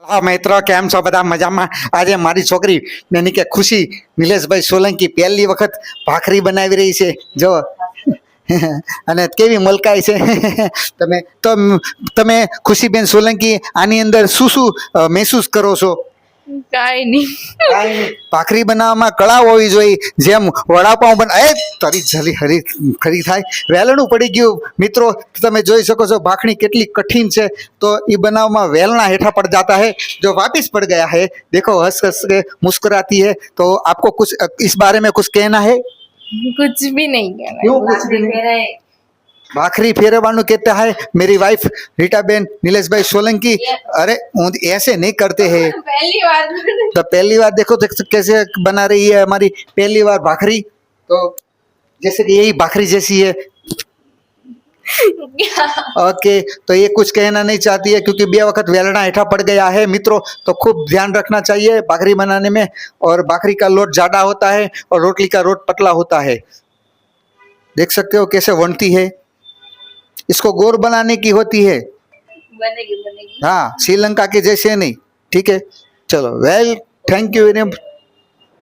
હા મિત્રો, કેમ છો બધા? મજામાં? આજે મારી છોકરી એની કે ખુશી નિલેશભાઈ સોલંકી પહેલી વખત ભાખરી બનાવી રહી છે. જો અને કેવી મલકાય છે. તમે ખુશીબેન સોલંકી આની અંદર શું શું મહેસૂસ કરો છો? કાઈ નહીં. કાંઈ નહીં. ભાખરી બનાવવામાં કળા હોવી જોઈએ. જેમ વડાપાઉં એ તારી જલી હરી ખરી થાય, વેલણું પડી ગયું. મિત્રો તમે જોઈ શકો છો ભાખરી કેટલી કઠિન છે, તો એ બનાવવામાં वेलना हेठा पड़ जाता है, जो वापिस पड़ गया है. देखो हंस हंस के मुस्कुराती है. तो आपको कुछ इस बारे में कुछ कहना है? कुछ भी नहीं कहना. क्यों कुछ भी नहीं? भाखरी फेरवानु कहता है मेरी वाइफ रीटा बेन नीलेश भाई सोलंकी. अरे ऐसे नहीं करते हैं. पहली बार. तो पहली बार देखो कैसे बना रही है हमारी पहली बार भाखरी. तो जैसे कि यही भाखरी जैसी है. ओके, तो ये कुछ कहना नहीं चाहती है क्योंकि बे वक्त वेलना हेठा पड़ गया है. मित्रों, तो खूब ध्यान रखना चाहिए भाखरी बनाने में. और भाखरी का लोट जाड़ा होता है और रोटली का रोट पतला होता है. देख सकते हो कैसे वनती है. इसको गोर बनाने की होती है. बनेगी. हाँ, श्रीलंका के जैसे नहीं. ठीक है, चलो well, thank you very much.